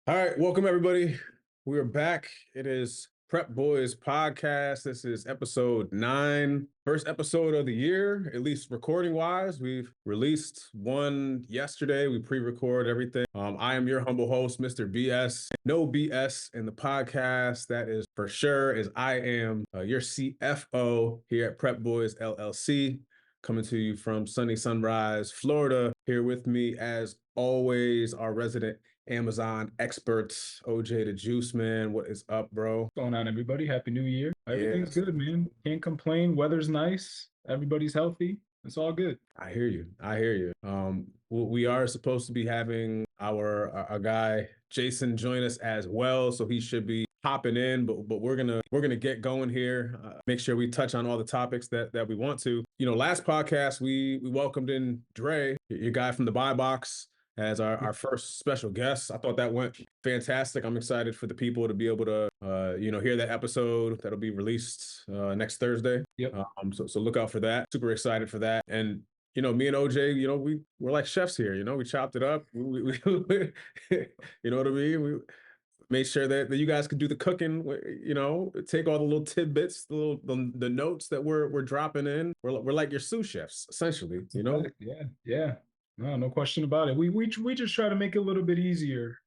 All right, welcome everybody. We are back. It is Prep Boys podcast. This is episode 9, first episode of the year, at least recording wise. We've released one yesterday. We pre-record everything. I am your humble host, Mr. BS. No BS in the podcast. That is for sure. As I am your CFO here at Prep Boys LLC, coming to you from sunny Sunrise, Florida. Here with me, as always, our resident Amazon experts, OJ the Juice Man. What is up, bro? What's going on, everybody? Happy New Year. Everything's Yes, good, man. Can't complain. Weather's nice. Everybody's healthy. It's all good. I hear you. I hear you. We are supposed to be having our guy Jason join us as well, so he should be hopping in. But we're gonna get going here. Make sure we touch on all the topics that we want to. You know, last podcast we welcomed in Dre, your guy from the Buy Box, as our first special guest. I thought that went fantastic. I'm excited for the people to be able to, hear that episode that'll be released next Thursday. Yep. So look out for that. Super excited for that. And me and OJ, we're like chefs here. We chopped it up. We you know what I mean? We made sure that you guys could do the cooking. Take all the little tidbits, the notes that we're dropping in. We're like your sous chefs, essentially. Yeah. No question about it. We just try to make it a little bit easier.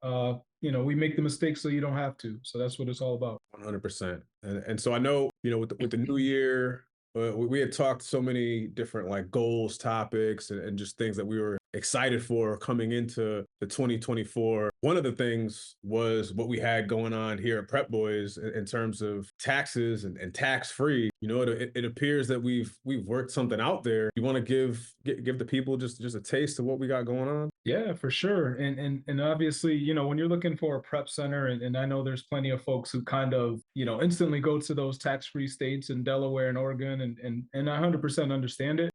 We make the mistakes so you don't have to. So that's what it's all about. 100%. And so I know, with the new year, we had talked so many different like goals, topics, and just things that we were excited for coming into the 2024. One of the things was what we had going on here at Prep Boys in terms of taxes and tax free. It appears that we've worked something out there. You want to give the people just a taste of what we got going on? Yeah, for sure. And obviously, when you're looking for a prep center, and I know there's plenty of folks who kind of, instantly go to those tax-free states in Delaware and Oregon, and I 100% understand it.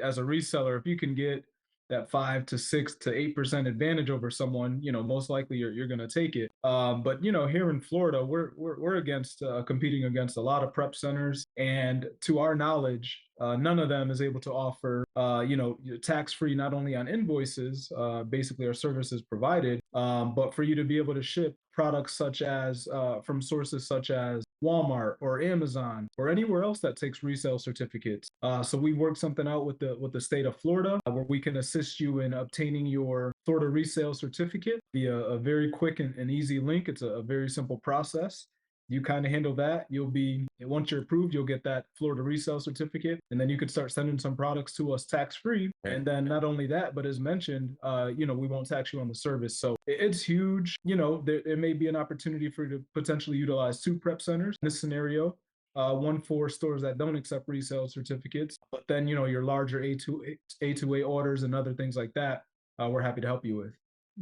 As a reseller, if you can get that 5 to 6 to 8% advantage over someone, most likely you're going to take it. But here in Florida, we're against competing against a lot of prep centers, and to our knowledge, none of them is able to offer, tax-free not only on invoices, basically our services provided, but for you to be able to ship products such as from sources such as Walmart or Amazon or anywhere else that takes resale certificates. So we worked something out with the state of Florida where we can assist you in obtaining your Florida resale certificate via a very quick and easy link. It's a very simple process. You kind of handle that. Once you're approved, you'll get that Florida resale certificate, and then you could start sending some products to us tax-free. Okay. And then not only that, but as mentioned, we won't tax you on the service. So it's huge. There may be an opportunity for you to potentially utilize 2 prep centers in this scenario. One for stores that don't accept resale certificates, but then, your larger A2A orders and other things like that, we're happy to help you with.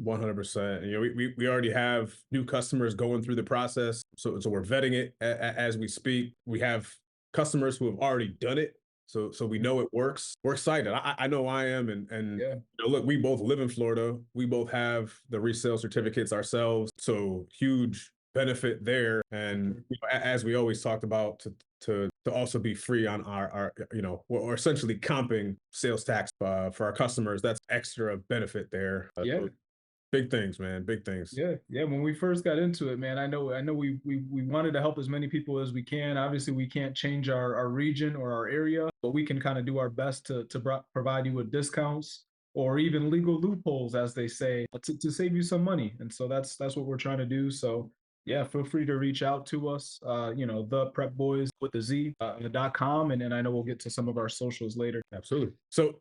100%. We already have new customers going through the process, so we're vetting it as we speak. We have customers who have already done it, so we know it works. We're excited. I know I am, and Yeah. look, we both live in Florida. We both have the resale certificates ourselves, so huge benefit there. And as we always talked about, to also be free on our we're essentially comping sales tax for our customers. That's extra benefit there. Yeah. Big things, man. Big things. Yeah. When we first got into it, man, I know we wanted to help as many people as we can. Obviously, we can't change our region or our area, but we can kind of do our best to provide you with discounts or even legal loopholes, as they say, to save you some money. And so that's what we're trying to do. So yeah, feel free to reach out to us. The Prep Boys with the Z, .com, and I know we'll get to some of our socials later. Absolutely. So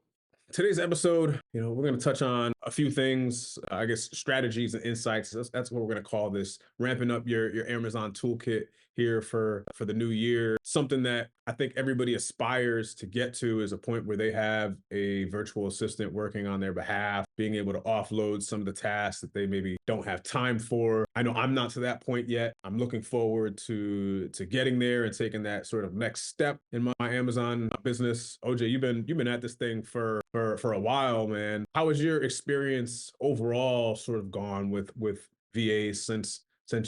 today's episode, we're going to touch on a few things, I guess, strategies and insights. That's what we're going to call this, ramping up your Amazon toolkit here for the new year. Something that I think everybody aspires to get to is a point where they have a virtual assistant working on their behalf, being able to offload some of the tasks that they maybe don't have time for. I know I'm not to that point yet. I'm looking forward to getting there and taking that sort of next step in my Amazon business. OJ, you've been at this thing for a while, man. How has your experience overall sort of gone with VAs since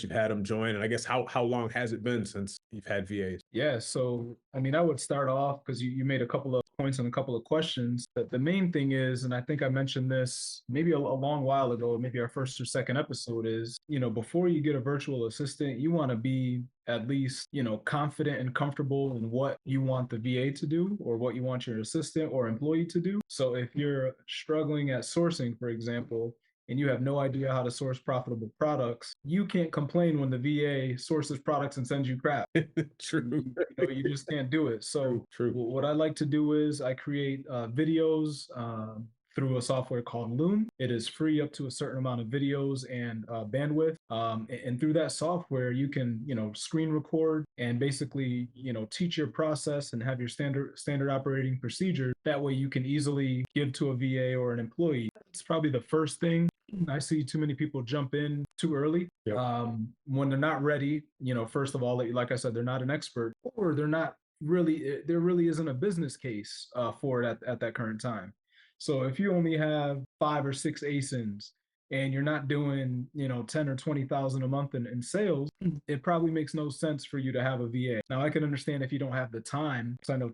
you've had them join? And I guess how long has it been since you've had VAs? Yeah, so I mean, I would start off because you made a couple of points and a couple of questions. That the main thing is, and I think I mentioned this maybe a long while ago, maybe our first or second episode is, before you get a virtual assistant, you want to be at least, confident and comfortable in what you want the VA to do or what you want your assistant or employee to do. So if you're struggling at sourcing, for example, and you have no idea how to source profitable products, you can't complain when the VA sources products and sends you crap. True. You just can't do it. So True. what I like to do is I create videos through a software called Loom. It is free up to a certain amount of videos and bandwidth. And through that software, you can, screen record and basically, teach your process and have your standard operating procedure. That way you can easily give to a VA or an employee. It's probably the first thing. I see too many people jump in too early. Yep. When they're not ready, first of all, like I said, they're not an expert, or there really isn't a business case for it at that current time. So if you only have 5 or 6 ASINs and you're not doing, 10 or 20,000 a month in sales, it probably makes no sense for you to have a VA. Now I can understand if you don't have the time, because I know,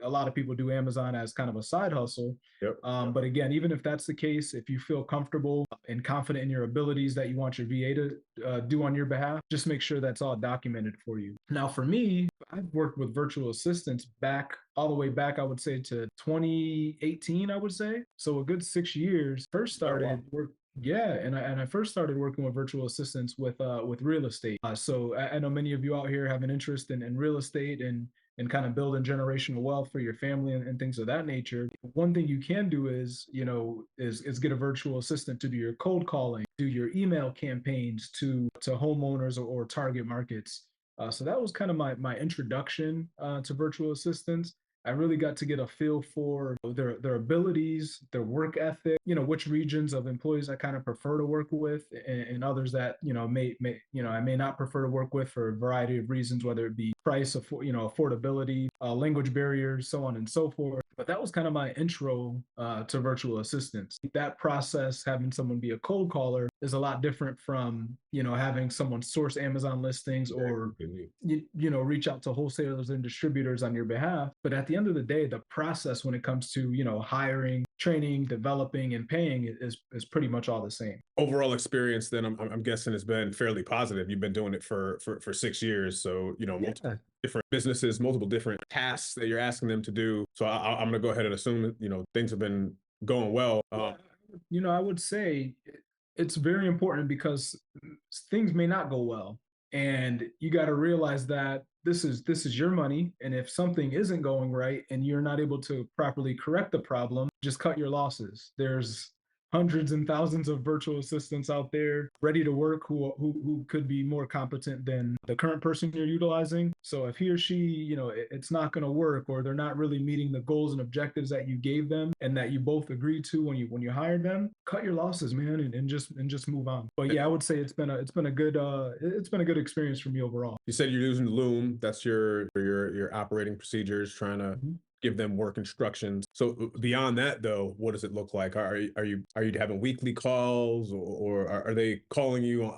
a lot of people do Amazon as kind of a side hustle. Yep. But again, even if that's the case, if you feel comfortable and confident in your abilities that you want your VA to do on your behalf, just make sure that's all documented for you. Now, for me, I've worked with virtual assistants all the way back, I would say, to 2018, I would say. So a good 6 years. First started yeah, and I first started working with virtual assistants with real estate. So I know many of you out here have an interest in real estate and kind of building generational wealth for your family and things of that nature. One thing you can do is, is get a virtual assistant to do your cold calling, do your email campaigns to homeowners or target markets. So that was kind of my introduction to virtual assistants. I really got to get a feel for their abilities, their work ethic, which regions of employees I kind of prefer to work with, and others that, I may not prefer to work with for a variety of reasons, whether it be price, affordability, language barriers, so on and so forth. But that was kind of my intro to virtual assistants. That process, having someone be a cold caller, is a lot different from, having someone source Amazon listings or, reach out to wholesalers and distributors on your behalf. But at the end of the day, the process when it comes to, hiring, training, developing, and paying is pretty much all the same. Overall experience, then I'm guessing has been fairly positive. You've been doing it for 6 years, so multiple different businesses, multiple different tasks that you're asking them to do. So I'm going to go ahead and assume that things have been going well. I would say it's very important because things may not go well, and you got to realize that this is your money, and if something isn't going right and you're not able to properly correct the problem, just cut your losses. There's hundreds and thousands of virtual assistants out there ready to work who could be more competent than the current person you're utilizing. So if he or she, it's not going to work, or they're not really meeting the goals and objectives that you gave them and that you both agreed to when you hired them, cut your losses, man, and just move on. But yeah, I would say it's been a good experience for me overall. You said you're using Loom. That's your operating procedures, trying to give them work instructions. So beyond that, though, what does it look like? Are you having weekly calls, or are they calling you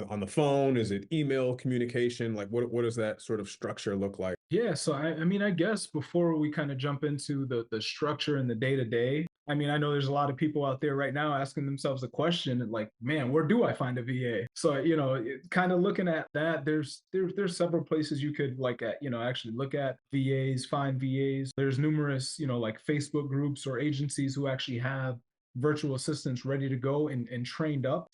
on the phone? Is it email communication? Like what does that sort of structure look like? Yeah, so I mean, I guess before we kind of jump into the structure and the day to day, I mean, I know there's a lot of people out there right now asking themselves a question like, man, where do I find a VA? So, kind of looking at that, there's several places you could actually look at VAs, find VAs. There's numerous, like Facebook groups or agencies who actually have virtual assistants ready to go and trained up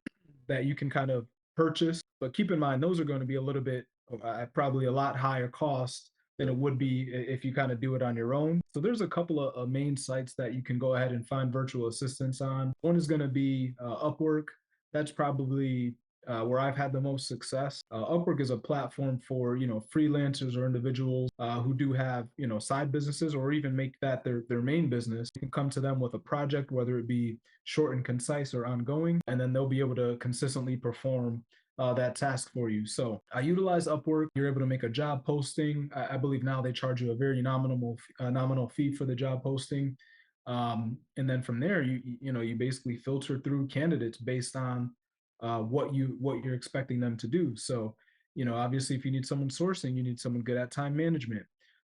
that you can kind of purchase. But keep in mind, those are going to be a little bit, probably a lot higher cost than it would be if you kind of do it on your own. So there's a couple of main sites that you can go ahead and find virtual assistants on. One is going to be Upwork. That's probably where I've had the most success. Upwork is a platform for freelancers or individuals who do have side businesses, or even make that their main business. You can come to them with a project, whether it be short and concise or ongoing, and then they'll be able to consistently perform that task for you. So I utilize Upwork. You're able to make a job posting. I believe now they charge you a very nominal fee for the job posting. And then from there, you basically filter through candidates based on what you're expecting them to do. So, obviously, if you need someone sourcing, you need someone good at time management.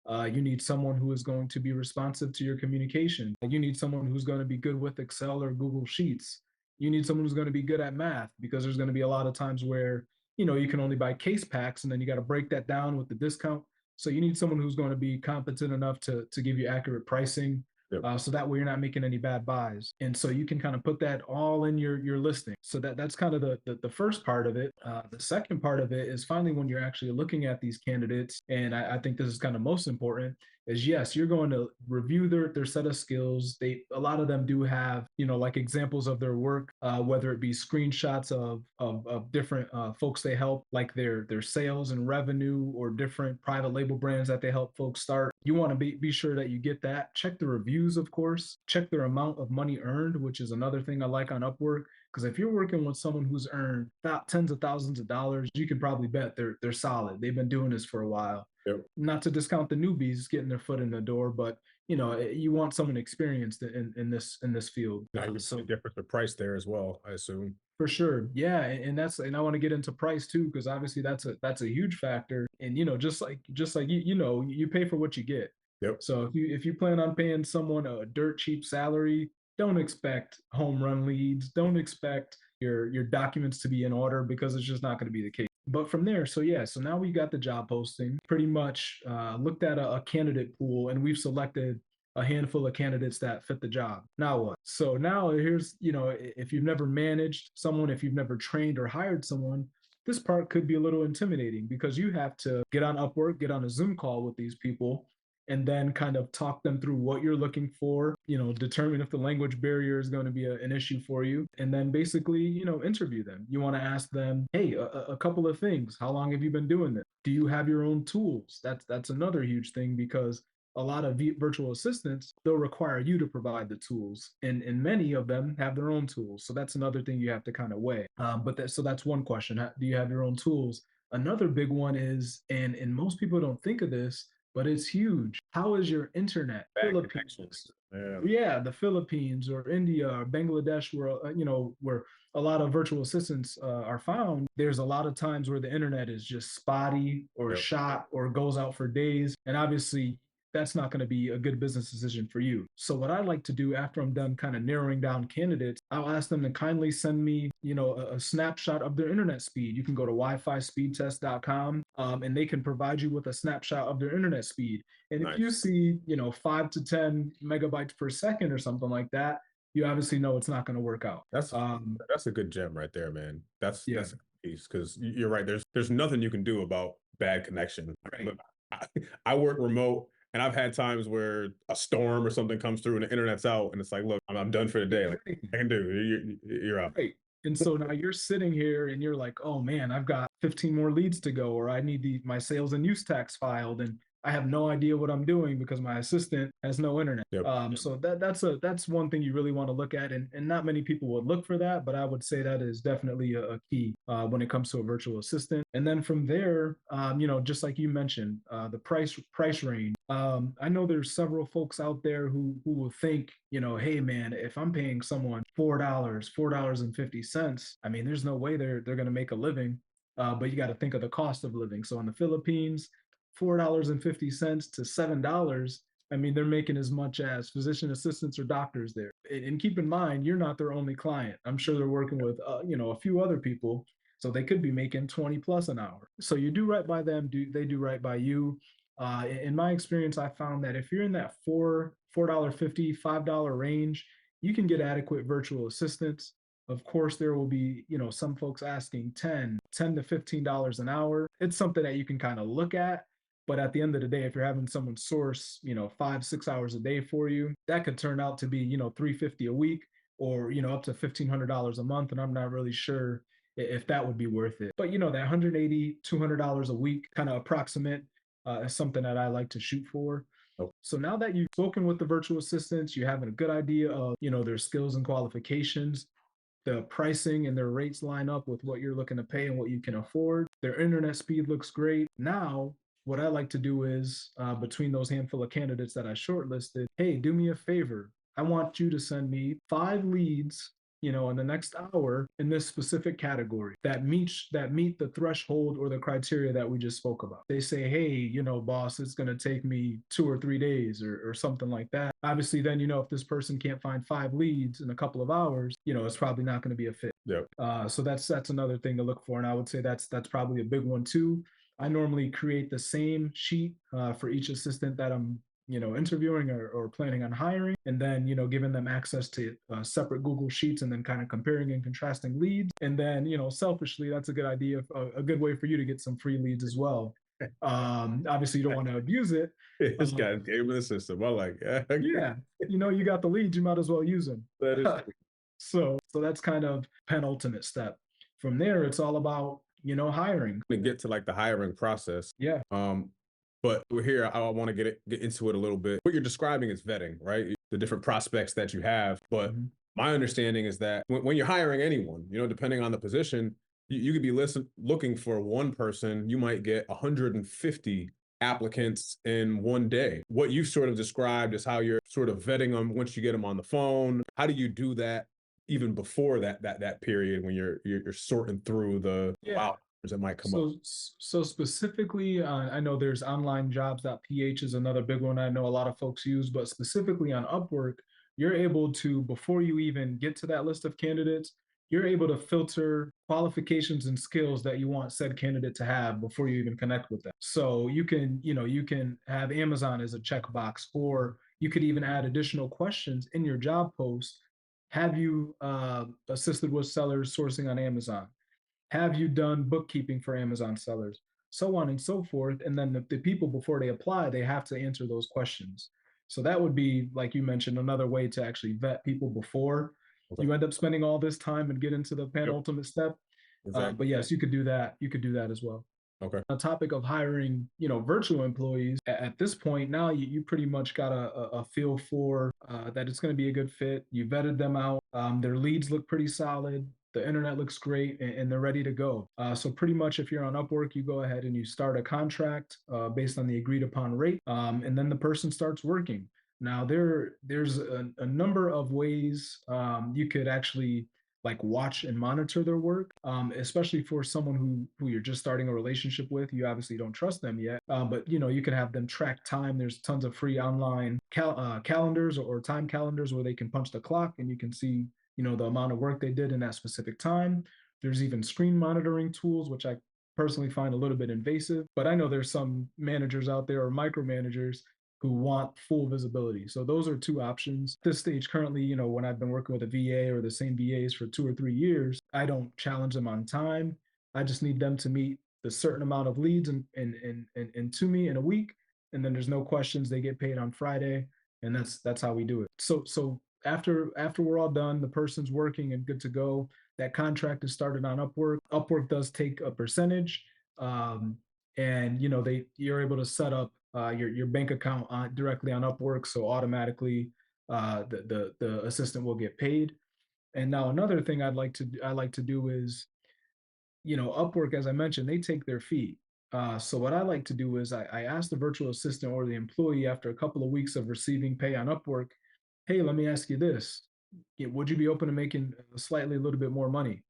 You need someone who is going to be responsive to your communication. You need someone who's going to be good with Excel or Google Sheets. You need someone who's going to be good at math, because there's going to be a lot of times where, you can only buy case packs and then you got to break that down with the discount. So you need someone who's going to be competent enough to give you accurate pricing, Yep. so that way you're not making any bad buys. And so you can kind of put that all in your listing. So that's kind of the first part of it. The second part of it is finally when you're actually looking at these candidates, and I think this is kind of most important, is yes, you're going to review their set of skills. A lot of them do have, like examples of their work, whether it be screenshots of different folks they help, like their sales and revenue, or different private label brands that they help folks start. You want to be sure that you get that. Check the reviews, of course. Check their amount of money earned, which is another thing I like on Upwork. Because if you're working with someone who's earned tens of thousands of dollars, you can probably bet they're solid. They've been doing this for a while. Yep. Not to discount the newbies getting their foot in the door, but you want someone experienced in this field. Now you So see difference of price there as well, I assume. for sure, yeah, and I want to get into price too, because obviously that's a huge factor. And just like you pay for what you get. Yep. So if you plan on paying someone a dirt cheap salary, don't expect home run leads. Don't expect your documents to be in order, because it's just not going to be the case. But from there, so yeah, so now we got the job posting. Pretty much looked at a candidate pool, and we've selected a handful of candidates that fit the job. Now what? So now here's, if you've never managed someone, if you've never trained or hired someone, this part could be a little intimidating, because you have to get on Upwork, get on a Zoom call with these people, and then kind of talk them through what you're looking for, determine if the language barrier is going to be an issue for you, and then basically, interview them. You want to ask them, hey, a couple of things. How long have you been doing this? Do you have your own tools? That's another huge thing, because a lot of virtual assistants, they'll require you to provide the tools, and many of them have their own tools. So that's another thing you have to kind of weigh. So that's one question. Do you have your own tools? Another big one is, and most people don't think of this, but it's huge. How is your internet? Bad Philippines. connections. Yeah. Yeah, the Philippines or India or Bangladesh, where a lot of virtual assistants are found. There's a lot of times where the internet is just spotty or Yep. shot or goes out for days, and obviously that's not going to be a good business decision for you. So what I like to do after I'm done kind of narrowing down candidates, I'll ask them to kindly send me, a snapshot of their internet speed. You can go to wi-fi-speedtest.com, and they can provide you with a snapshot of their internet speed. And if you Nice. see, 5 to 10 megabytes per second or something like that, you obviously know it's not going to work out. That's that's a good gem right there, man. That's Yeah, that's a piece, because you're right. There's nothing you can do about bad connection. right. Look, I, I work remote, and I've had times where a storm or something comes through and the internet's out, and it's like, look, I'm done for the day. Like, I can do. You're out. Right. And so now you're sitting here and you're like, oh man, I've got 15 more leads to go, or I need my sales and use tax filed, and I have no idea what I'm doing because my assistant has no internet. Yep. So that's one thing you really want to look at, and not many people would look for that, but I would say that is definitely a key when it comes to a virtual assistant. And then from there, just like you mentioned, the price range. I know there's several folks out there who will think, hey man, if I'm paying someone $4.50, I mean, there's no way they're going to make a living. But you got to think of the cost of living. So in the Philippines, $4.50 to $7. I mean, they're making as much as physician assistants or doctors there. And keep in mind, you're not their only client. I'm sure they're working with, a few other people. So they could be making 20 plus an hour. So you do right by them, they do right by you. In my experience, I found that if you're in that $4.50, $5 range, you can get adequate virtual assistants. Of course, there will be, some folks asking 10 to $15 an hour. It's something that you can kind of look at. But at the end of the day, if you're having someone source, 5, 6 hours a day for you, that could turn out to be, $350 a week, or, up to $1,500 a month. And I'm not really sure if that would be worth it. But, that $180, $200 a week kind of approximate is something that I like to shoot for. Oh. So now that you've spoken with the virtual assistants, you have a good idea of, their skills and qualifications, the pricing and their rates line up with what you're looking to pay and what you can afford. Their internet speed looks great. Now, what I like to do is, between those handful of candidates that I shortlisted, hey, do me a favor. I want you to send me 5 leads in the next hour in this specific category that meet the threshold or the criteria that we just spoke about. They say, hey, boss, it's going to take me 2 or 3 days or something like that. Obviously, then, if this person can't find 5 leads in a couple of hours, it's probably not going to be a fit. Yep. So that's another thing to look for. And I would say that's probably a big one too. I normally create the same sheet for each assistant that I'm interviewing or planning on hiring, and then giving them access to separate Google Sheets, and then kind of comparing and contrasting leads. And then selfishly, that's a good idea, a good way for you to get some free leads as well. Obviously, you don't want to abuse it. This guy gave me the system. I like, Yeah, you got the leads, you might as well use them. that is So that's kind of penultimate step. From there, it's all about hiring. to get to like the hiring process. Yeah. But we're here. I want to get into it a little bit. What you're describing is vetting, right? The different prospects that you have. But my understanding is that when you're hiring anyone, depending on the position, you could be looking for one person. You might get 150 applicants in one day. What you've sort of described is how you're sort of vetting them once you get them on the phone. How do you do that even before that period when you're sorting through the Yeah. that might come up? So specifically, I know there's online jobs.ph is another big one I know a lot of folks use, but specifically on Upwork, you're able to, before you even get to that list of candidates, you're able to filter qualifications and skills that you want said candidate to have before you even connect with them. So you can have Amazon as a checkbox, or you could even add additional questions in your job post. Have you assisted with sellers sourcing on Amazon? Have you done bookkeeping for Amazon sellers? So on and so forth. And then the people, before they apply, they have to answer those questions. So that would be, like you mentioned, another way to actually vet people before Okay. you end up spending all this time and get into the Yep. penultimate step. Exactly. But yes, you could do that. You could do that as well. Okay. On topic of hiring, virtual employees, at this point now, you pretty much got a feel for that it's going to be a good fit. You vetted them out. Their leads look pretty solid. The internet looks great, and they're ready to go. So pretty much, if you're on Upwork, you go ahead and you start a contract based on the agreed upon rate, and then the person starts working. Now there's a number of ways you could actually like watch and monitor their work, especially for someone who you're just starting a relationship with. You obviously don't trust them yet, but you can have them track time. There's tons of free online calendars or time calendars where they can punch the clock and you can see the amount of work they did in that specific time. There's even screen monitoring tools, which I personally find a little bit invasive, but I know there's some managers out there or micromanagers who want full visibility. So those are two options. At this stage currently, when I've been working with a VA or the same VAs for 2 or 3 years, I don't challenge them on time. I just need them to meet the certain amount of leads and to me in a week. And then there's no questions. They get paid on Friday. And that's how we do it. So after we're all done, the person's working and good to go. That contract is started on Upwork. Upwork does take a percentage. And you're able to set up your bank account directly on Upwork, so automatically the assistant will get paid. And now another thing I like to do is, Upwork, as I mentioned, they take their fee. So what I like to do is I ask the virtual assistant or the employee after a couple of weeks of receiving pay on Upwork, hey, let me ask you this: would you be open to making slightly a little bit more money?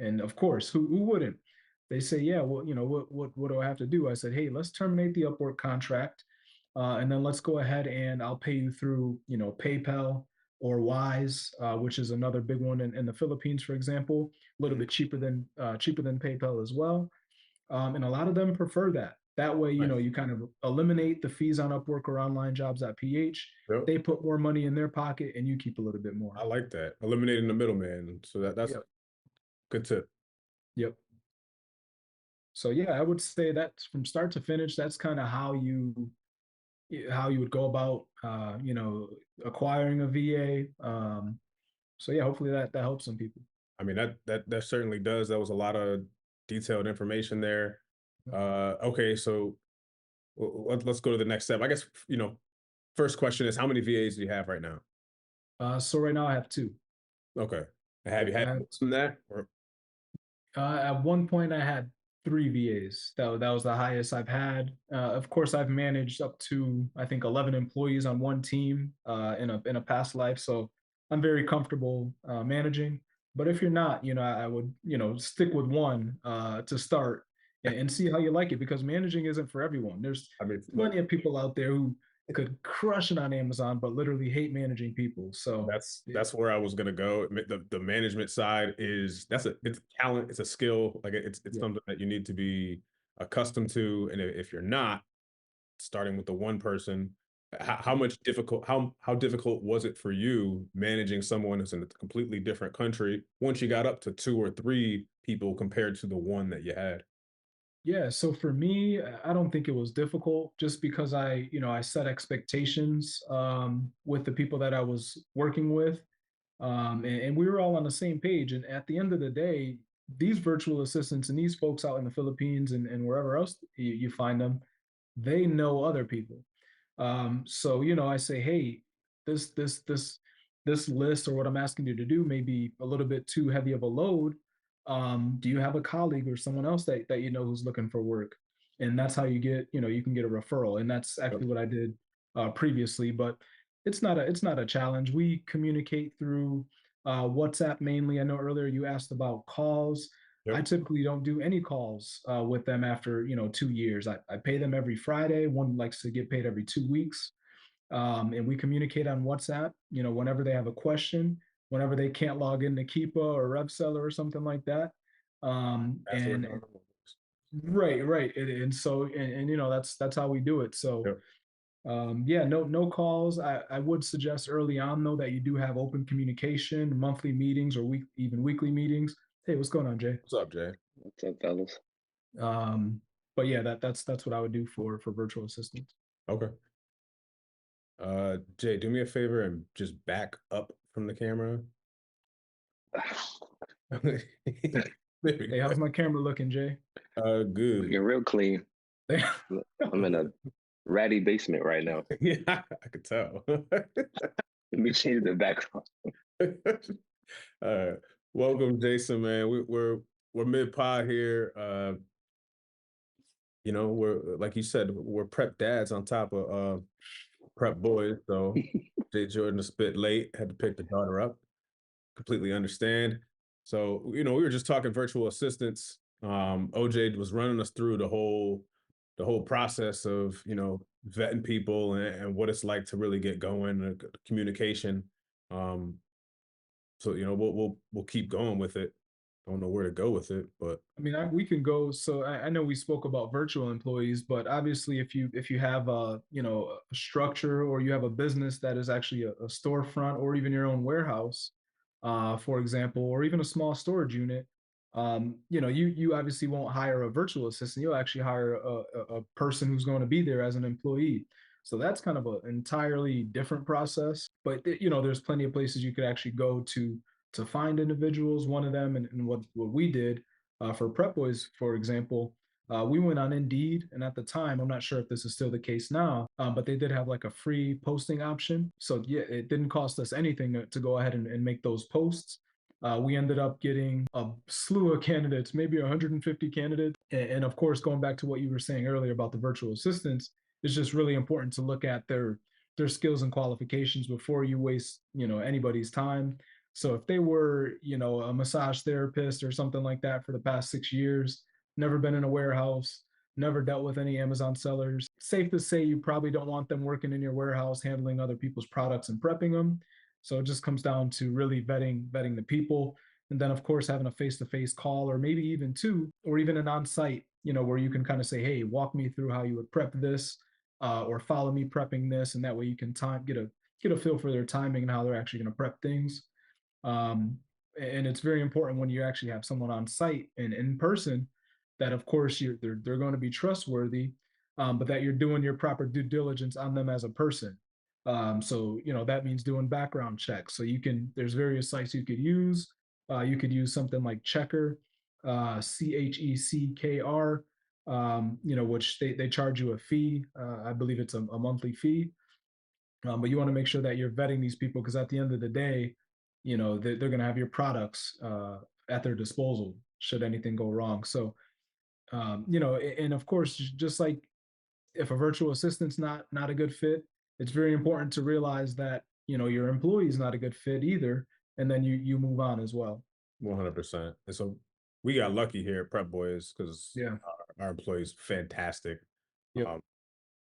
And of course, who wouldn't? They say, yeah, well, what do I have to do? I said, hey, let's terminate the Upwork contract, and then let's go ahead and I'll pay you through, PayPal or Wise, which is another big one in the Philippines, for example, a little bit cheaper than PayPal as well. And a lot of them prefer that. That way, Nice. you kind of eliminate the fees on Upwork or online jobs.ph. Yep. They put more money in their pocket and you keep a little bit more. I like that. Eliminating the middleman. So that's Yep. good tip. Yep. So yeah, I would say that from start to finish, that's kind of how you would go about acquiring a VA. So yeah, hopefully that helps some people. I mean, that certainly does. That was a lot of detailed information there. Okay, so let's go to the next step. I guess, first question is, how many VAs do you have right now? So right now I have two. Okay. Have you I had have more than that? Or At one point, I had three VAs. That was the highest I've had. Of course, I've managed up to I think 11 employees on one team in a past life, so I'm very comfortable managing. But if you're not, I would, stick with one to start and see how you like it because managing isn't for everyone. There's I mean, look, plenty of people out there who could crush it on Amazon, but literally hate managing people. So yeah, that's where I was gonna go. The management side is it's talent, it's a skill, like it's yeah. something that you need to be accustomed to. And if you're not, starting with the one person, how much difficult how difficult was it for you managing someone who's in a completely different country once you got up to two or three people compared to the one that you had? Yeah, so for me, I don't think it was difficult just because I set expectations with the people that I was working with. And we were all on the same page. And at the end of the day, these virtual assistants and these folks out in the Philippines and wherever else you find them, they know other people. So I say, hey, this this this this list or what I'm asking you to do may be a little bit too heavy of a load. Do you have a colleague or someone else that you know who's looking for work? And that's how you can get a referral. And that's Yep. actually what I did previously. But it's not a challenge. We communicate through WhatsApp mainly. I know earlier you asked about calls. I Yep. typically don't do any calls with them after 2 years. I pay them every Friday. One likes to get paid every 2 weeks, and we communicate on WhatsApp. Whenever they have a question, whenever they can't log into Keepa or Rev Seller or something like that. Password. And right, right, and so and that's how we do it. So Yep. yeah, no calls. I would suggest early on though that you do have open communication, monthly meetings or even weekly meetings. Hey, what's going on, Jay? What's up, Jay? What's up, fellas? Um, but yeah, that's what I would do for virtual assistants. Okay. Jay, do me a favor and just back up from the camera. There we Hey, go. how's my camera looking, Jay? Good. Looking real clean. Look, I'm in a ratty basement right now. Yeah, I could tell. Let me change the background. uh, welcome, Jason, man. We're mid pod here. We're like you said, we're prep dads on top of prep boys. So Jay Jordan is a bit late, had to pick the daughter up. Completely understand. So, we were just talking virtual assistants. OJ was running us through the whole process of, vetting people and what it's like to really get going, communication. Um, so, we'll keep going with it. I don't know where to go with it, but I mean, we can go. So I know we spoke about virtual employees, but obviously, if you have a structure or you have a business that is actually a storefront or even your own warehouse, for example, or even a small storage unit, you obviously won't hire a virtual assistant. You'll actually hire a person who's going to be there as an employee. So that's kind of an entirely different process. But there's plenty of places you could actually go to find individuals. One of them, and what we did for Prep Boys, for example, we went on Indeed, and at the time, I'm not sure if this is still the case now, but they did have like a free posting option. So yeah, it didn't cost us anything to go ahead and make those posts. We ended up getting a slew of candidates, maybe 150 candidates. And of course, going back to what you were saying earlier about the virtual assistants, it's just really important to look at their skills and qualifications before you waste anybody's time. So if they were, a massage therapist or something like that for the past 6 years, never been in a warehouse, never dealt with any Amazon sellers, safe to say you probably don't want them working in your warehouse, handling other people's products and prepping them. So it just comes down to really vetting the people. And then of course having a face-to-face call or maybe even two, or even an on-site, where you can kind of say, hey, walk me through how you would prep this, or follow me prepping this. And that way you can get a feel for their timing and how they're actually going to prep things. Um, and it's very important when you actually have someone on site and in person that, of course, they're going to be trustworthy, but that you're doing your proper due diligence on them as a person. So that means doing background checks. So there's various sites you could use. You could use something like Checker, CHECKR, which they charge you a fee. I believe it's a monthly fee. But you want to make sure that you're vetting these people because at the end of the day, they're going to have your products at their disposal should anything go wrong. So, and of course, just like if a virtual assistant's not a good fit, it's very important to realize that your employee is not a good fit either, and then you move on as well. 100%. And so we got lucky here at Prep Boys because Yeah. our employees fantastic. Yep.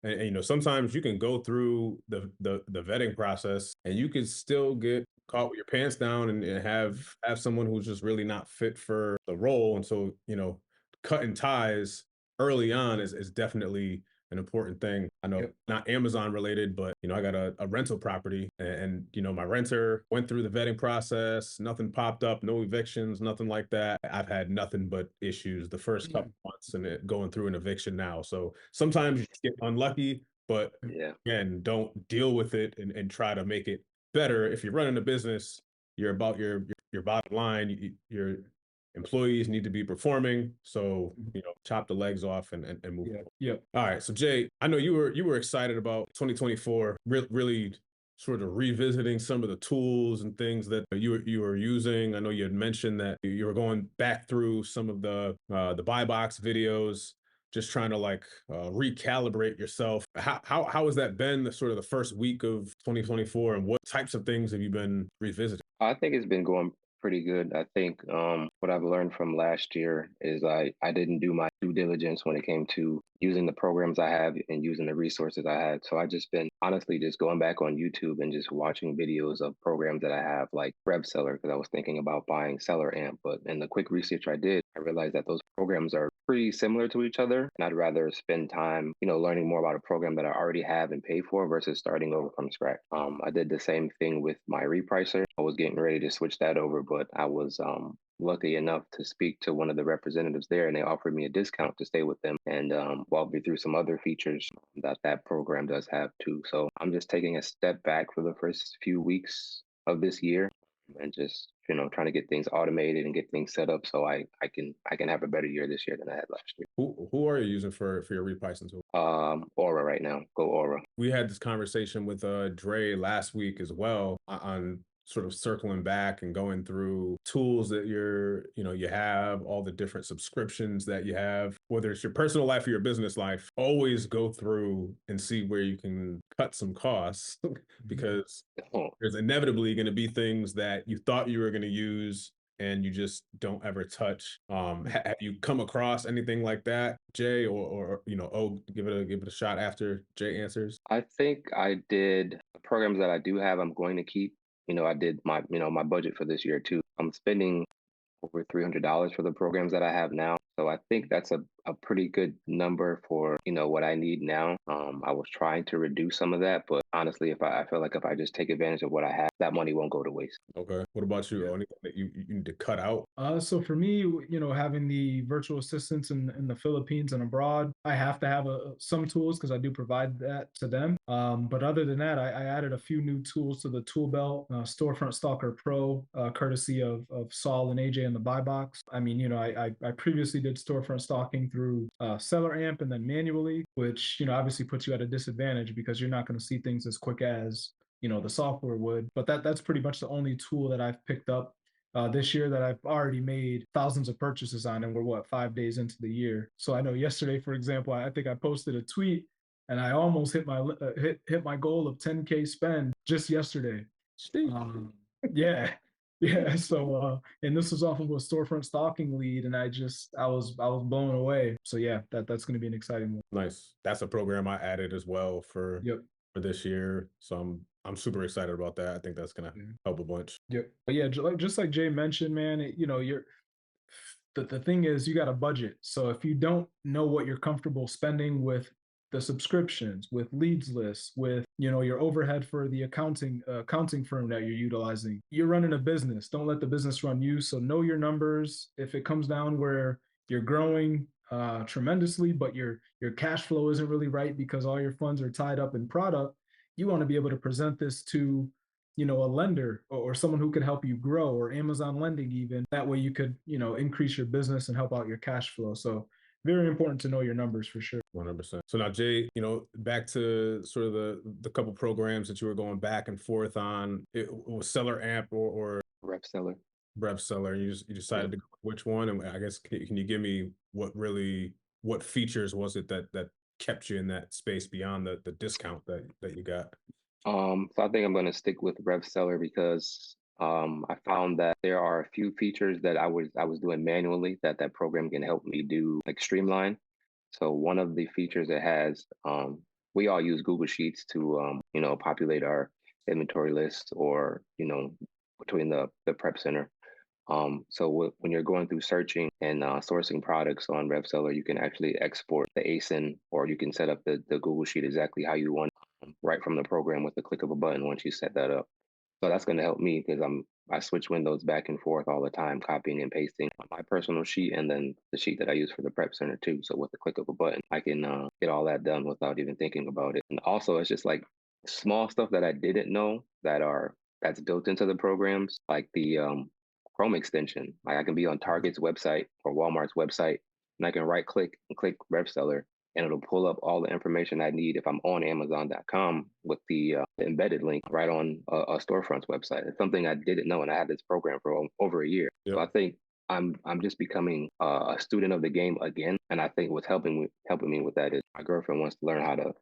And, you know, sometimes you can go through the vetting process and you can still get caught with your pants down and have someone who's just really not fit for the role. And so, you know, cutting ties early on is definitely an important thing. I know Yep. not Amazon related, but you know, I got a rental property and you know, my renter went through the vetting process, nothing popped up, no evictions, nothing like that. I've had nothing but issues the first couple months and going through an eviction now. So sometimes you just get unlucky, but Yeah. again, don't deal with it and try to make it better. If you're running a business, you're about your bottom line. Your employees need to be performing. So, you know, chop the legs off and move Yeah. forward. Yep. All right. So Jay, I know you were excited about 2024, really sort of revisiting some of the tools and things that you were using. I know you had mentioned that you were going back through some of the buy box videos, just trying to like recalibrate yourself. How has that been the sort of the first week of 2024, and what types of things have you been revisiting? I think it's been going pretty good. I think what I've learned from last year is I didn't do my due diligence when it came to using the programs I have and using the resources I had. So I just been honestly just going back on YouTube and just watching videos of programs that I have, like Rev Seller, because I was thinking about buying Seller Amp. But in the quick research I did, I realized that those programs are pretty similar to each other. And I'd rather spend time, you know, learning more about a program that I already have and pay for versus starting over from scratch. I did the same thing with my repricer. I was getting ready to switch that over, but I was lucky enough to speak to one of the representatives there, and they offered me a discount to stay with them and walk me through some other features that that program does have too. So I'm just taking a step back for the first few weeks of this year and just, you know, trying to get things automated and get things set up so I can have a better year this year than I had last year. Who are you using for your repricing tool? Aura right now. Go Aura. We had this conversation with Dre last week as well on sort of circling back and going through tools that you have, all the different subscriptions that you have, whether it's your personal life or your business life. Always go through and see where you can cut some costs because Oh, there's inevitably going to be things that you thought you were going to use and you just don't ever touch. Have you come across anything like that, Jay, or you know, give it a shot after Jay answers? I think I did the programs that I do have, I'm going to keep. You know, I did my, you know, my budget for this year too. I'm spending over $300 for the programs that I have now. So I think that's a pretty good number for, you know, what I need now. I was trying to reduce some of that, but honestly, if I feel like if I just take advantage of what I have, that money won't go to waste. Okay. What about you? Yeah. Anything that you need to cut out? So for me, you know, having the virtual assistants in the Philippines and abroad, I have to have some tools because I do provide that to them. But other than that, I added a few new tools to the tool belt, Storefront Stalker Pro, courtesy of Saul and AJ in the buy box. I mean, you know, I previously did storefront stalking through Seller Amp and then manually, which, you know, obviously puts you at a disadvantage because you're not going to see things as quick as, you know, the software would. But that's pretty much the only tool that I've picked up this year that I've already made thousands of purchases on, and we're what, 5 days into the year. So I know yesterday, for example, I think I posted a tweet and I almost hit my hit my goal of 10K spend just yesterday. Um, yeah, yeah. So and this was off of a storefront stalking lead, and I was blown away. So yeah, that's going to be an exciting one. Nice. That's a program I added as well Yep. for this year. So I'm super excited about that. I think that's gonna Yeah. help a bunch. Yep. But yeah, just like Jay mentioned, man, you know, the thing is you got a budget. So if you don't know what you're comfortable spending with the subscriptions, with leads lists, with, you know, your overhead for the accounting firm that you're utilizing, you're running a business. Don't let the business run you. So know your numbers. If it comes down where you're growing tremendously, but your cash flow isn't really right because all your funds are tied up in product, you want to be able to present this to, you know, a lender or someone who could help you grow, or Amazon lending even. That way you could, you know, increase your business and help out your cash flow. So very important to know your numbers for sure. 100%. So now, Jay, you know, back to sort of the couple programs that you were going back and forth on. It was Seller Amp or Rev Seller. Rev Seller. You Yeah. decided to go with which one, and I guess can you give me what features was it that kept you in that space beyond the discount that you got? So I think I'm going to stick with Rev Seller because I found that there are a few features that I was doing manually that program can help me do, like streamline. So one of the features it has, we all use Google Sheets to populate our inventory list, or between the prep center. When you're going through searching and sourcing products on Rev Seller, you can actually export the ASIN, or you can set up the Google Sheet exactly how you want, right from the program with the click of a button once you set that up. So that's going to help me because I switch windows back and forth all the time, copying and pasting on my personal sheet and then the sheet that I use for the prep center too. So with the click of a button, I can get all that done without even thinking about it. And also, it's just like small stuff that I didn't know that's built into the programs, like the Chrome extension. Like I can be on Target's website or Walmart's website, and I can right click and click Rev Seller, and it'll pull up all the information I need if I'm on Amazon.com with the embedded link right on a storefront's website. It's something I didn't know, and I had this program for over a year. Yep. So I think I'm just becoming a student of the game again, and I think what's helping me with that is my girlfriend wants to learn how to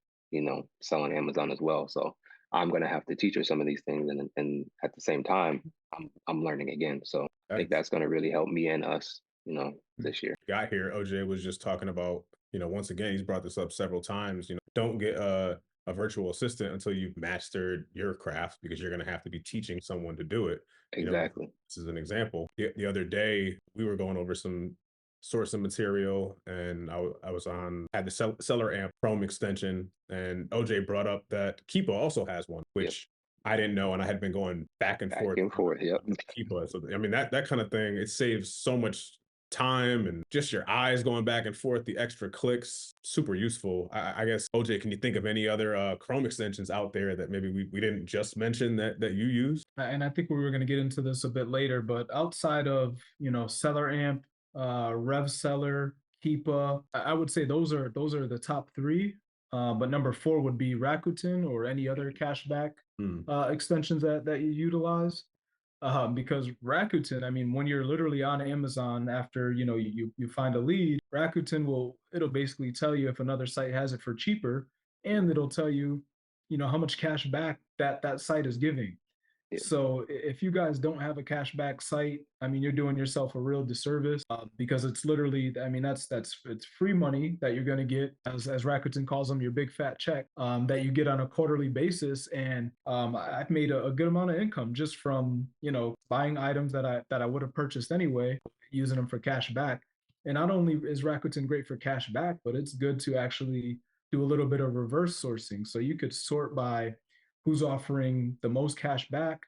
sell on Amazon as well. So I'm gonna have to teach her some of these things, and at the same time I'm learning again. So I think that's gonna really help me and us, this year. Got here, OJ was just talking about, once again, he's brought this up several times, don't get a virtual assistant until you've mastered your craft, because you're going to have to be teaching someone to do it. Exactly. This is an example. The other day, we were going over some sourcing material, and had the Seller Amp Chrome extension, and OJ brought up that Keepa also has one, which I didn't know, and I had been going back and forth. Yep. Keepa. So I mean, that kind of thing, it saves so much time, and just your eyes going back and forth, the extra clicks, super useful. I guess, OJ, can you think of any other Chrome extensions out there that maybe we didn't just mention that you use? And I think we were going to get into this a bit later, but outside of, Seller Amp, Rev Seller, Keepa, I would say those are the top three. But number four would be Rakuten or any other cashback extensions that you utilize. Because Rakuten, I mean, when you're literally on Amazon after you find a lead, Rakuten it'll basically tell you if another site has it for cheaper, and it'll tell you, how much cash back that site is giving. Yeah. So if you guys don't have a cashback site, I mean, you're doing yourself a real disservice, because it's literally, I mean, it's free money that you're going to get, as Rakuten calls them, your big fat check, that you get on a quarterly basis. And I've made a good amount of income just from buying items that I would have purchased anyway, using them for cash back. And not only is Rakuten great for cash back, but it's good to actually do a little bit of reverse sourcing. So you could sort by who's offering the most cash back,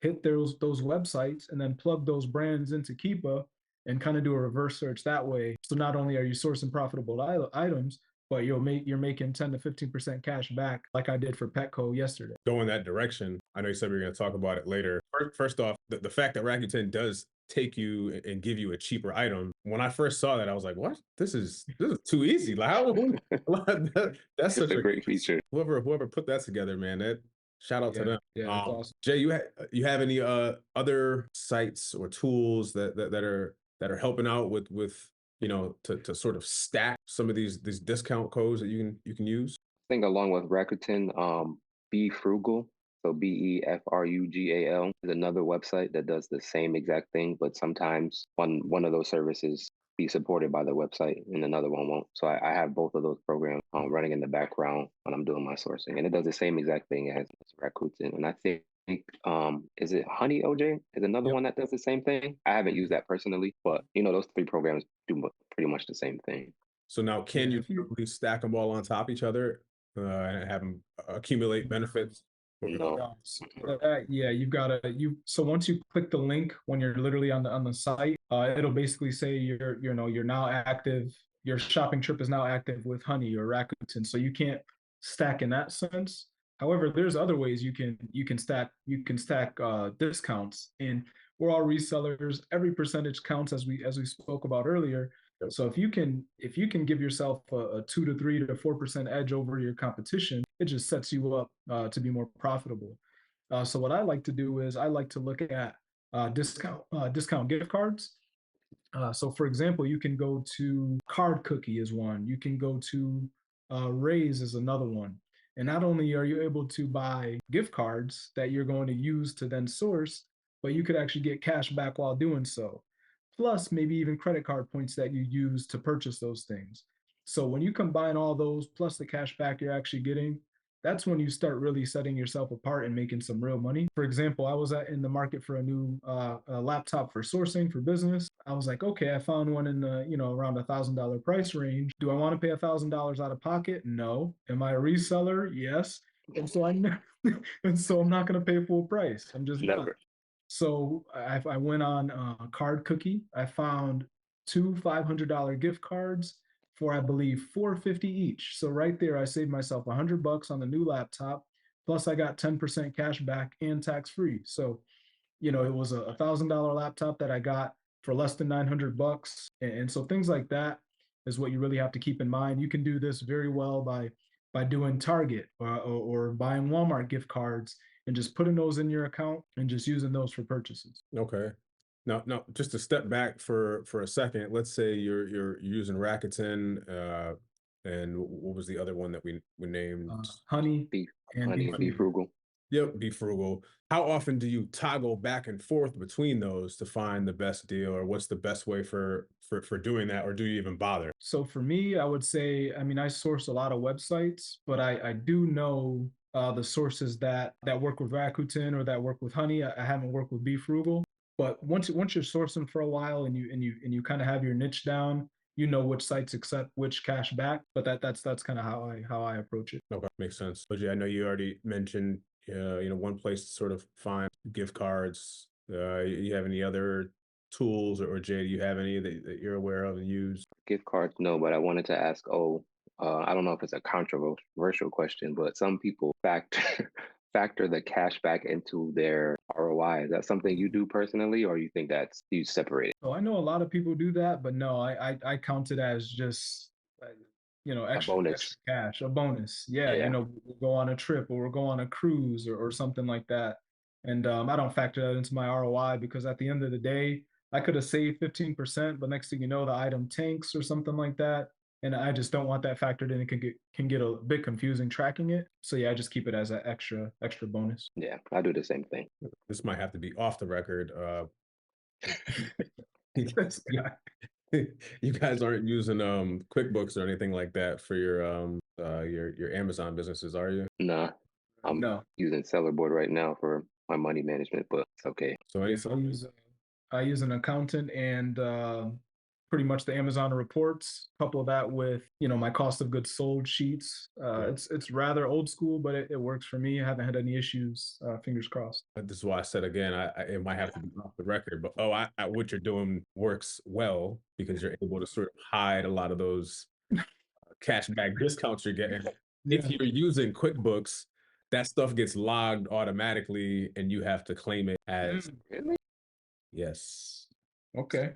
hit those websites, and then plug those brands into Keepa and kind of do a reverse search that way. So not only are you sourcing profitable items, but you're making 10 to 15% cash back, like I did for Petco yesterday. Go in that direction. I know you said we were going to talk about it later. First off, the fact that Rakuten does take you and give you a cheaper item. When I first saw that, I was like, "What? This is too easy." Like, how? That's such a great feature. Whoever put that together, man. Shout out to them. Yeah, that's awesome. Jay, you have any other sites or tools that are helping out with to sort of stack some of these discount codes that you can use? I think along with Rakuten, Be Frugal, so BEFRUGAL is another website that does the same exact thing, but sometimes one of those services be supported by the website and another one won't. So I have both of those programs running in the background when I'm doing my sourcing, and it does the same exact thing as Rakuten. And I think is it Honey, OJ? Is another one that does the same thing. I haven't used that personally, but those three programs do pretty much the same thing. So now, can you really stack them all on top of each other and have them accumulate benefits? No. Yeah, you've got to so once you click the link when you're literally on the site, it'll basically say you're now active. Your shopping trip is now active with Honey or Rakuten, so you can't stack in that sense. However, there's other ways you can stack discounts, and we're all resellers. Every percentage counts, as we spoke about earlier. So if you can give yourself a 2 to 3 to 4% edge over your competition, it just sets you up to be more profitable. So what I like to do is I like to look at discount gift cards. So for example, you can go to Card Cookie is one. You can go to Raise is another one. And not only are you able to buy gift cards that you're going to use to then source, but you could actually get cash back while doing so. Plus, maybe even credit card points that you use to purchase those things. So when you combine all those plus the cash back you're actually getting, that's when you start really setting yourself apart and making some real money. For example, I was in the market for a new laptop for sourcing for business. I was like, okay, I found one in the around $1,000 price range. Do I want to pay $1,000 out of pocket? No. Am I a reseller? Yes. And so I'm not going to pay full price. I'm just not. Never. So I went on Card Cookie. I found two $500 gift cards for I believe $450 each. So right there, I saved myself $100 on the new laptop. Plus, I got 10% cash back and tax free. So it was a $1,000 laptop that I got for less than $900, and so things like that is what you really have to keep in mind. You can do this very well by doing Target or buying Walmart gift cards and just putting those in your account and just using those for purchases. Okay. Now, just to step back for a second, let's say you're using Rakuten, and what was the other one that we named? Honey Be and honey be and be frugal. Yep, be frugal. How often do you toggle back and forth between those to find the best deal, or what's the best way for doing that, or do you even bother? So for me, I would say, I mean, I source a lot of websites, but I do know the sources that work with Rakuten or that work with Honey. I haven't worked with Be Frugal, but once you're sourcing for a while and you kind of have your niche down, you know which sites accept which cash back. But that's kind of how I approach it. Okay, makes sense. But yeah, I know you already mentioned, one place to sort of find gift cards. You have any other tools, or Jay, do you have any that you're aware of and use? Gift cards, no, but I wanted to ask, I don't know if it's a controversial question, but some people factor factor the cash back into their ROI. Is that something you do personally, or you think that's you separate it? So I know a lot of people do that, but no, I count it as just A extra bonus. cash, a bonus. Yeah, Yeah. we'll go on a trip or we'll go on a cruise or something like that. And I don't factor that into my ROI because at the end of the day, I could have saved 15%, but next thing you know, the item tanks or something like that. And I just don't want that factored in. It can get a bit confusing tracking it. So yeah, I just keep it as an extra bonus. Yeah, I do the same thing. This might have to be off the record. Yeah. You guys aren't using QuickBooks or anything like that for your Amazon businesses, are you? Nah, I'm No. using Sellerboard right now for my money management, but it's okay. So Yes, I use an accountant and pretty much the Amazon reports. Couple that with my cost of goods sold sheets. Yeah. It's rather old school, but it works for me. I haven't had any issues. Fingers crossed. This is why I said again, it might have to be off the record, but what you're doing works well because you're able to sort of hide a lot of those cashback discounts you're getting. Yeah. If you're using QuickBooks, that stuff gets logged automatically, and you have to claim it as Really? yes. Okay.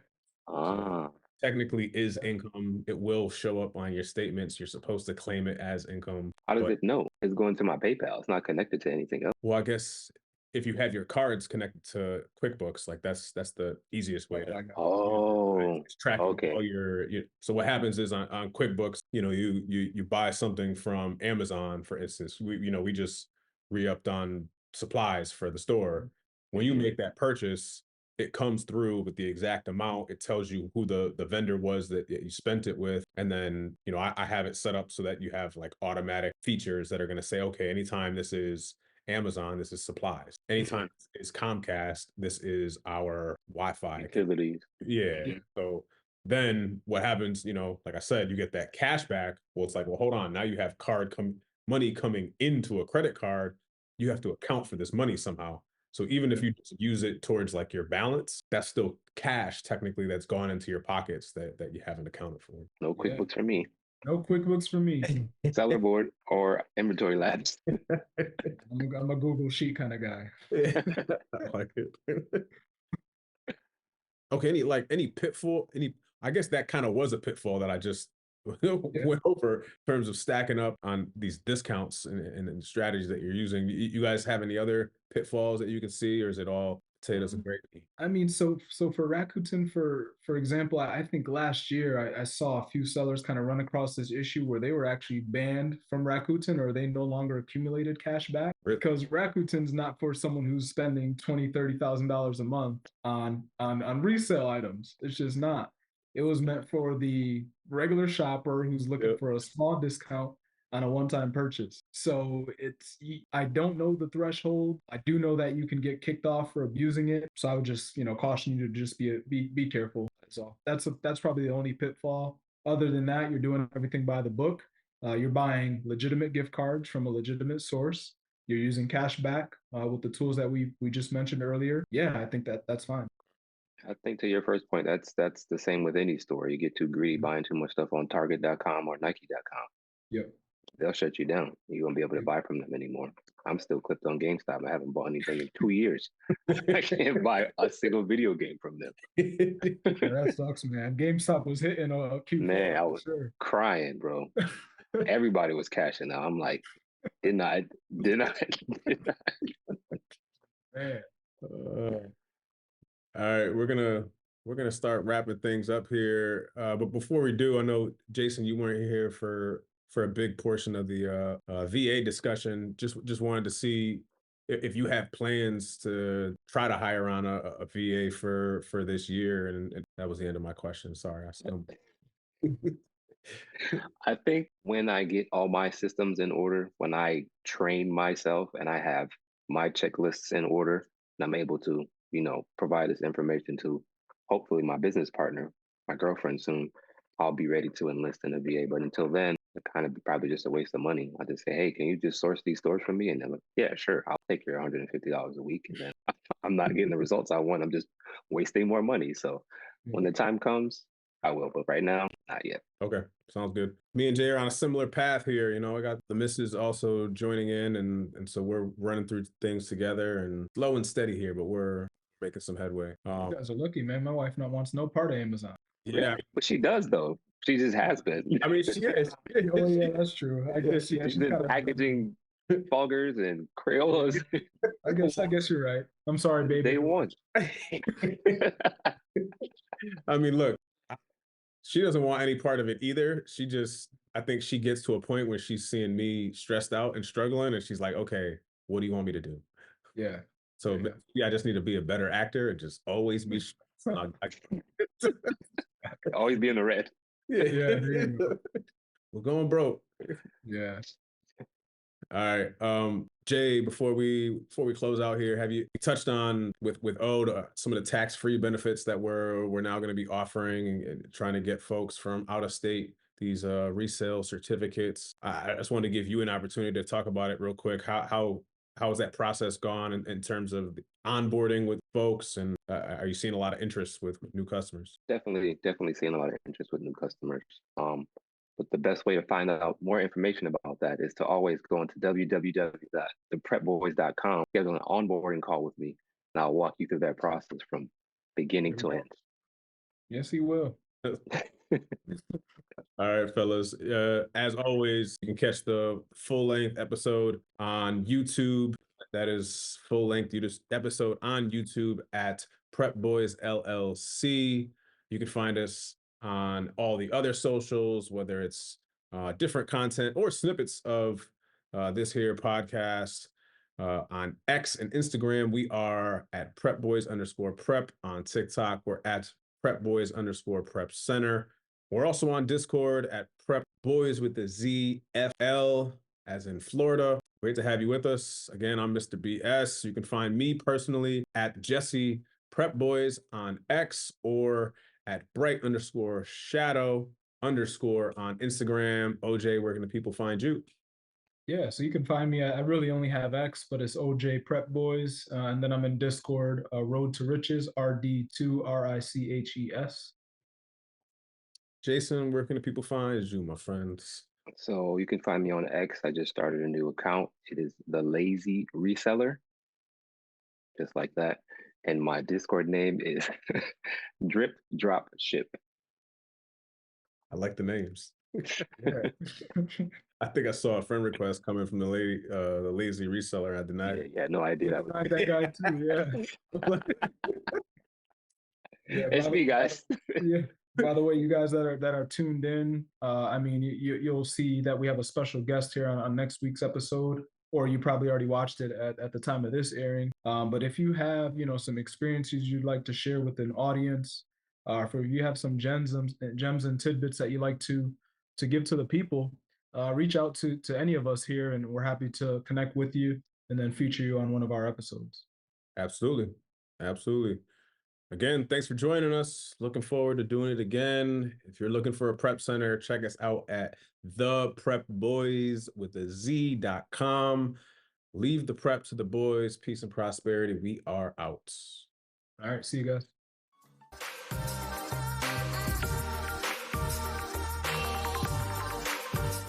Ah, Technically is income. It will show up on your statements. You're supposed to claim it as income. how does But, it know? It's going to my PayPal. It's not connected to anything else. well, I guess if you have your cards connected to QuickBooks, like that's the easiest way to Oh, it's tracking okay. all so what happens is on QuickBooks, you buy something from Amazon, for instance. We just re-upped on supplies for the store. When you Mhm. make that purchase, it comes through with the exact amount. It tells you who the vendor was that you spent it with. And then, I have it set up so that you have like automatic features that are going to say, okay, anytime this is Amazon, this is supplies. Anytime it's Comcast, this is our Wi-Fi. Utilities. Yeah. Yeah. So then what happens, like I said, you get that cash back. Well, it's like, well, hold on. Now you have money coming into a credit card. You have to account for this money somehow. So even if you just use it towards like your balance, that's still cash technically that's gone into your pockets that you haven't accounted for. No Yeah. QuickBooks for me. No QuickBooks for me. Sellerboard or Inventory Labs. I'm a Google Sheet kind of guy. I like it. Okay, any pitfall, I guess that kind of was a pitfall that I just went over in terms of stacking up on these discounts and strategies that you're using. You guys have any other pitfalls that you can see, or is it all potatoes and gravy. I mean, so for Rakuten, for example, I think last year I saw a few sellers kind of run across this issue where they were actually banned from Rakuten, or they no longer accumulated cash back, Really? because Rakuten's not for someone who's spending $20,000-$30,000 a month on resale items. It's just not. It was meant for the regular shopper who's looking Yep. for a small discount on a one-time purchase. So I don't know the threshold. I do know that you can get kicked off for abusing it. So I would just, caution you to just be careful. So that's probably the only pitfall. Other than that, you're doing everything by the book. You're buying legitimate gift cards from a legitimate source. You're using cash back with the tools that we just mentioned earlier. Yeah, I think that's fine. I think to your first point, that's the same with any store. You get too greedy buying too much stuff on Target.com or Nike.com. Yep. They'll shut you down. You won't be able to buy from them anymore. I'm still clipped on GameStop. I haven't bought anything in 2 years. I can't buy a single video game from them. That sucks, man. GameStop was hitting a Q4. Man, I was sure. crying, bro. Everybody was cashing out. I'm like, did not. Man. All right, we're gonna start wrapping things up here. But before we do, I know Jason, you weren't here for a big portion of the VA discussion. Just wanted to see if you have plans to try to hire on a VA for this year, and that was the end of my question. Sorry, I stumbled. I think when I get all my systems in order, when I train myself and I have my checklists in order, and I'm able to, provide this information to hopefully my business partner, my girlfriend soon, I'll be ready to enlist in a VA. But until then, it kind of probably just a waste of money. I just say, hey, can you just source these stores for me? And they're like, yeah, sure, I'll take your $150 a week. And then I'm not getting the results I want. I'm just wasting more money. So when the time comes, I will. But right now, not yet. Okay, sounds good. Me and Jay are on a similar path here. I got the missus also joining in, and so we're running through things together, and slow and steady here, but we're making some headway. You guys are lucky, man. My wife not wants no part of Amazon. Yeah, but she does though. She just has been. I mean, she is. Oh yeah, that's true. I guess She's been packaging foggers and Crayolas. I guess you're right. I'm sorry, baby. Day one. I mean, look, she doesn't want any part of it either. I think she gets to a point where she's seeing me stressed out and struggling, and she's like, okay, what do you want me to do? Yeah. So I just need to be a better actor and just always be always be in the red. Yeah. We're going broke. Yeah. All right. Jay, before we close out here, have you touched on with Ode some of the tax-free benefits that we're now going to be offering and trying to get folks from out of state these resale certificates? I just wanted to give you an opportunity to talk about it real quick. How has that process gone in terms of onboarding with folks, and are you seeing a lot of interest with new customers? Definitely seeing a lot of interest with new customers. But the best way to find out more information about that is to always go into www.theprepboys.com, schedule an onboarding call with me, and I'll walk you through that process from beginning to end. Yes, he will. All right, fellas. As always, you can catch the full-length episode on YouTube. That is full-length episode on YouTube at Prep Boys LLC. You can find us on all the other socials, whether it's different content or snippets of this here podcast. On X and Instagram, we are at PrepBoys_prep. On TikTok, we're at PrepBoys_prep center. We're also on Discord at Prep Boys with the ZFL, as in Florida. Great to have you with us. Again, I'm Mr. BS. You can find me personally at Jesse Prep Boys on X or at bright_shadow_ on Instagram. OJ, where can the people find you? Yeah, so you can find me. I really only have X, but it's OJ Prep Boys. And then I'm in Discord, Road to Riches, RD2RICHES. Jason, where can the people find you, my friends? So you can find me on X. I just started a new account. It is the Lazy Reseller, just like that. And my Discord name is Drip Drop Ship. I like the names. Yeah. I think I saw a friend request coming from the lazy reseller. I denied it. Yeah, no idea. Yeah, That was that guy too. Yeah. it's me, guys. Yeah. By the way, you guys that are tuned in, I mean, you'll see that we have a special guest here on next week's episode, or you probably already watched it at the time of this airing. But if you have, some experiences you'd like to share with an audience, if you have some gems and tidbits that you like to give to the people, reach out to any of us here, and we're happy to connect with you and then feature you on one of our episodes. Absolutely. Absolutely. Again, thanks for joining us. Looking forward to doing it again. If you're looking for a prep center, check us out at theprepboys with a Z.com. Leave the prep to the boys. Peace and prosperity. We are out. All right, see you guys.